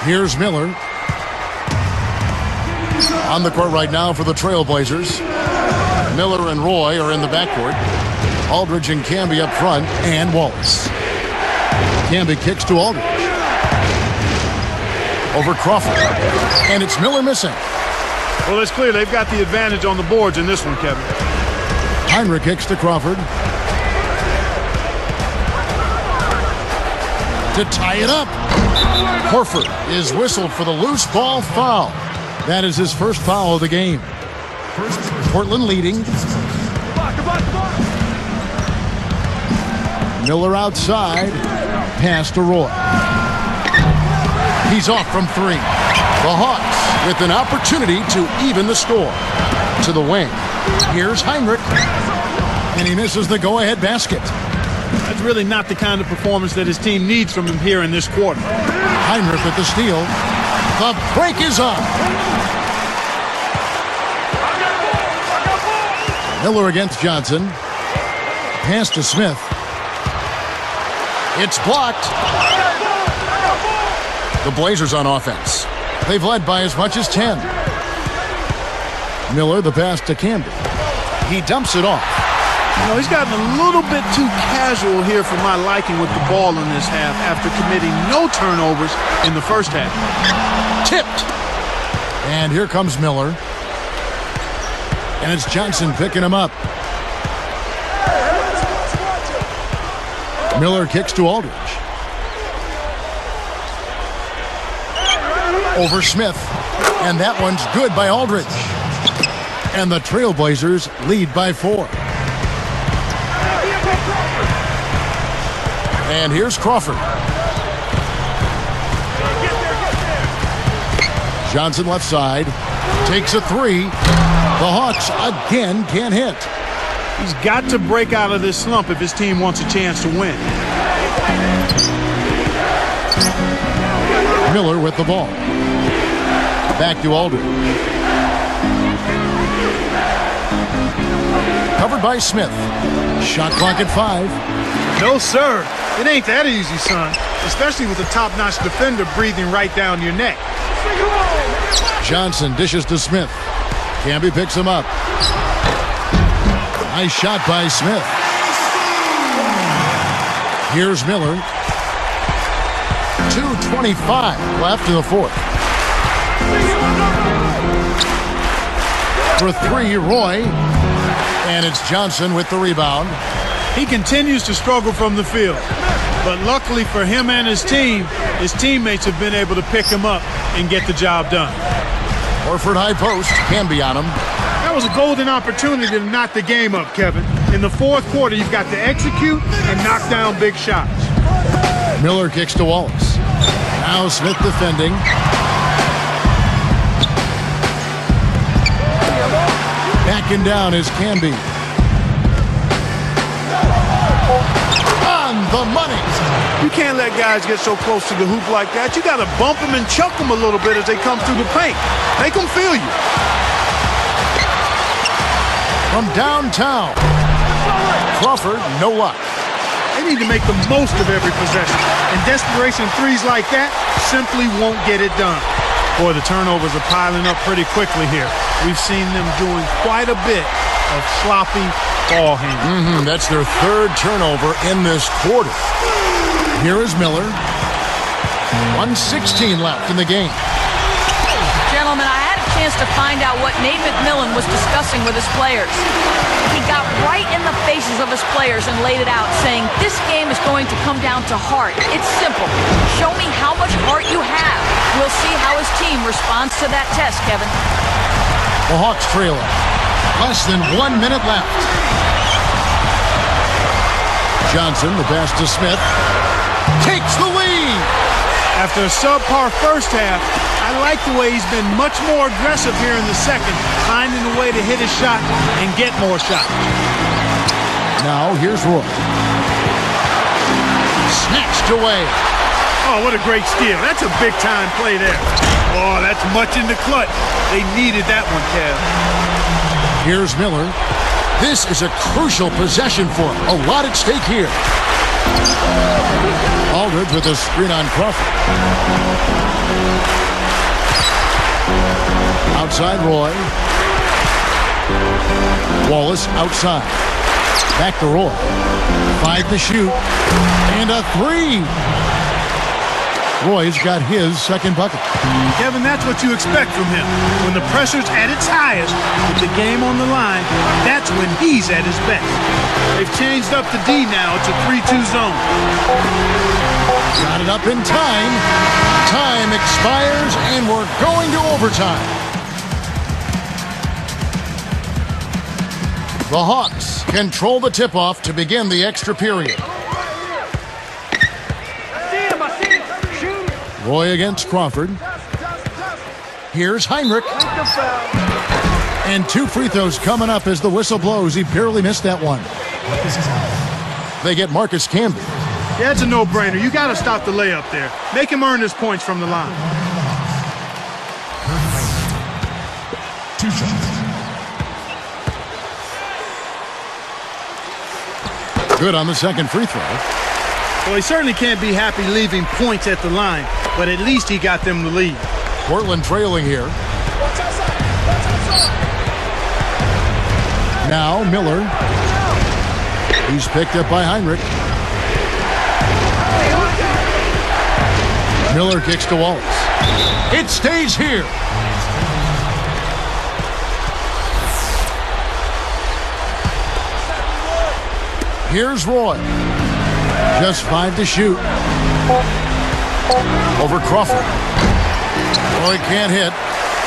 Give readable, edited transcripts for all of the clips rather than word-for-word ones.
Here's Miller. On the court right now for the Trailblazers. Miller and Roy are in the backcourt. Aldridge and Camby up front, and Wallace. Camby kicks to Aldridge. Over Crawford. And it's Miller missing. Well, it's clear they've got the advantage on the boards in this one, Kevin. Heinrich kicks to Crawford. To tie it up. Horford is whistled for the loose ball foul. That is his first foul of the game. Portland leading. Miller outside. Pass to Roy. He's off from three. The Hawks with an opportunity to even the score. To the wing. Here's Heinrich. And he misses the go-ahead basket. That's really not the kind of performance that his team needs from him here in this quarter. Heinrich with the steal. The break is on. Miller against Johnson. Pass to Smith. It's blocked. The Blazers on offense. They've led by as much as 10. Miller, the pass to Camby. He dumps it off. You know, he's gotten a little bit too casual here for my liking with the ball in this half after committing no turnovers in the first half. Tipped. And here comes Miller. And it's Johnson picking him up. Miller kicks to Aldridge. Over Smith. And that one's good by Aldridge. And the Trailblazers lead by 4. And here's Crawford. Johnson left side. Takes a three. The Hawks again can't hit. He's got to break out of this slump if his team wants a chance to win. Miller with the ball. Back to Aldridge. Covered by Smith. Shot clock at 5. No, sir. It ain't that easy, son. Especially with a top-notch defender breathing right down your neck. Johnson dishes to Smith. Camby picks him up. Nice shot by Smith. Here's Miller. 2:25 left in the fourth. For three, Roy. And it's Johnson with the rebound. He continues to struggle from the field. But luckily for him and his team, his teammates have been able to pick him up and get the job done. Horford high post. Camby on him. That was a golden opportunity to knock the game up, Kevin. In the fourth quarter, you've got to execute and knock down big shots. Miller kicks to Wallace. Now Smith defending. Backing down is Camby. On the money. You can't let guys get so close to the hoop like that. You got to bump them and chuck them a little bit as they come through the paint. Make them feel you. From downtown. Crawford, no luck. They need to make the most of every possession. And desperation threes like that simply won't get it done. Boy, the turnovers are piling up pretty quickly here. We've seen them doing quite a bit of sloppy ball handling. That's their third turnover in this quarter. Here is Miller. 1:16 left in the game. Gentlemen, I had a chance to find out what Nate McMillan was discussing with his players. He got right in the faces of his players and laid it out, saying, this game is going to come down to heart. It's simple. Show me how much heart you have. We'll see how his team responds to that test, Kevin. The Hawks trail it. Less than 1 minute left. Johnson, the pass to Smith. Takes the lead. After a subpar first half, I like the way he's been much more aggressive here in the second, finding a way to hit his shot and get more shots. Now here's Roy. Snatched away. Oh, what a great steal. That's a big-time play there. Oh, that's much in the clutch. They needed that one, Kev. Here's Miller. This is a crucial possession for him. A lot at stake here. Aldridge with a screen on Crawford. Outside Roy. Wallace outside. Back to Roy. 5 to shoot. And a 3. Roy's got his second bucket. Kevin, that's what you expect from him. When the pressure's at its highest, with the game on the line, that's when he's at his best. They've changed up the D now. It's a 3-2 zone. Got it up in time. Time expires, and we're going to overtime. The Hawks control the tip-off to begin the extra period. Roy against Crawford. Here's Heinrich. And 2 free throws coming up as the whistle blows. He barely missed that one. They get Marcus Camby. Yeah, it's a no-brainer. You got to stop the layup there. Make him earn his points from the line. 2 shots. Good on the second free throw. Well, he certainly can't be happy leaving points at the line, but at least he got them the lead. Portland trailing here. Now Miller. He's picked up by Heinrich. Miller kicks to Wallace. It stays here. Here's Roy. Just 5 to shoot. Over Crawford. Roy can't hit.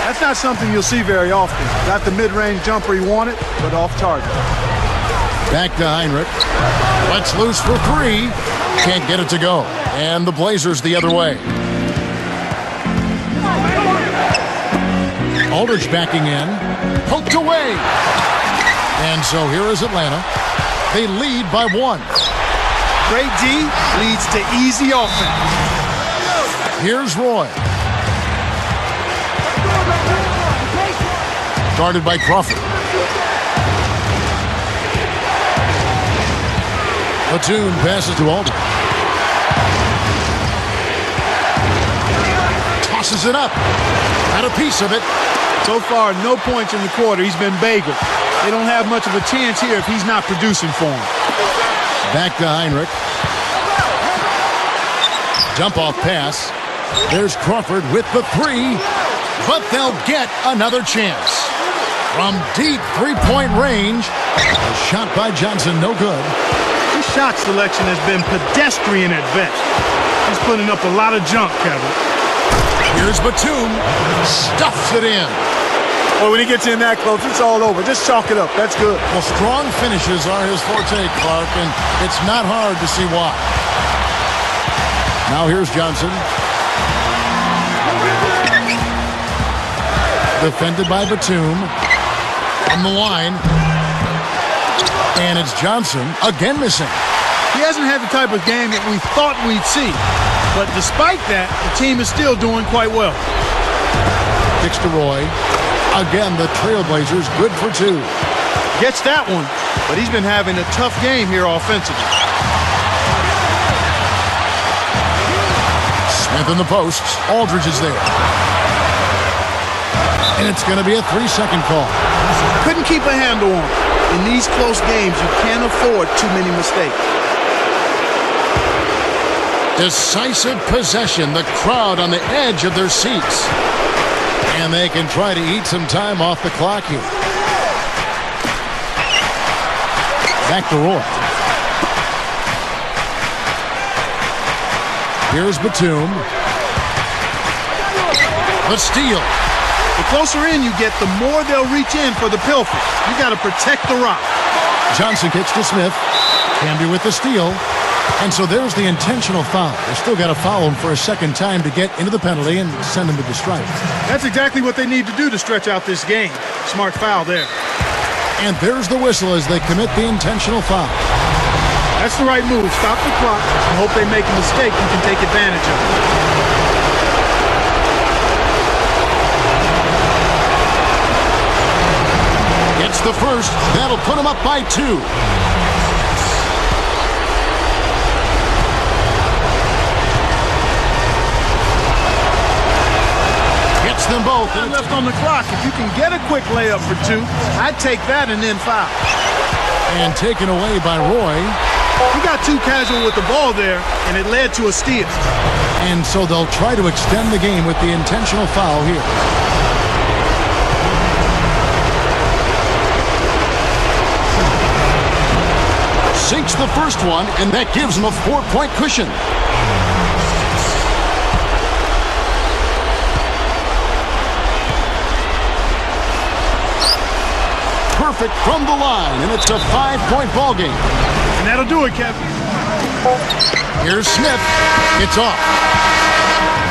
That's not something you'll see very often. Got the mid-range jumper he wanted, but off target. Back to Heinrich. Lets loose for 3. Can't get it to go. And the Blazers the other way. Aldridge backing in. Poked away. And so here is Atlanta. They lead by 1. Great D leads to easy offense. Here's Roy. Guarded by Crawford. Batum passes to Aldridge. Tosses it up. Got a piece of it. So far, no points in the quarter. He's been bagel. They don't have much of a chance here if he's not producing for them. Back to Heinrich. Dump-off pass. There's Crawford with the 3, but they'll get another chance. From deep three-point range, a shot by Johnson, no good. His shot selection has been pedestrian at best. He's putting up a lot of junk, Kevin. Here's Batum. Stuffs it in. Well, when he gets in that close, it's all over. Just chalk it up. That's good. Well, strong finishes are his forte, Clark, and it's not hard to see why. Now here's Johnson. Defended by Batum. On the line. And it's Johnson again missing. He hasn't had the type of game that we thought we'd see. But despite that, the team is still doing quite well. Kicks to Roy. Again, the Trailblazers good for 2. Gets that one, but he's been having a tough game here offensively. Smith in the posts. Aldridge is there. And it's going to be a 3-second call. Couldn't keep a handle on him. In these close games, you can't afford too many mistakes. Decisive possession. The crowd on the edge of their seats. And they can try to eat some time off the clock here. Back to Roy. Here's Batum. The steal. The closer in you get, the more they'll reach in for the pilfer. You got to protect the rock. Johnson kicks to Smith. Camby with the steal. And so there's the intentional foul. They still got to foul him for a second time to get into the penalty and send him to the strike. That's exactly what they need to do to stretch out this game. Smart foul there. And there's the whistle as they commit the intentional foul. That's the right move. Stop the clock and hope they make a mistake you can take advantage of. Gets the first. That'll put him up by 2. Beats them both. Time left on the clock. If you can get a quick layup for 2, I'd take that and then foul. And taken away by Roy. He got too casual with the ball there, and it led to a steal. And so they'll try to extend the game with the intentional foul here. Sinks the first one, and that gives him a 4-point cushion. Perfect from the line, and it's a 5-point ball game. And that'll do it, Kevin. Here's Smith. It's off.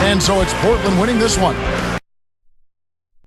And so it's Portland winning this one.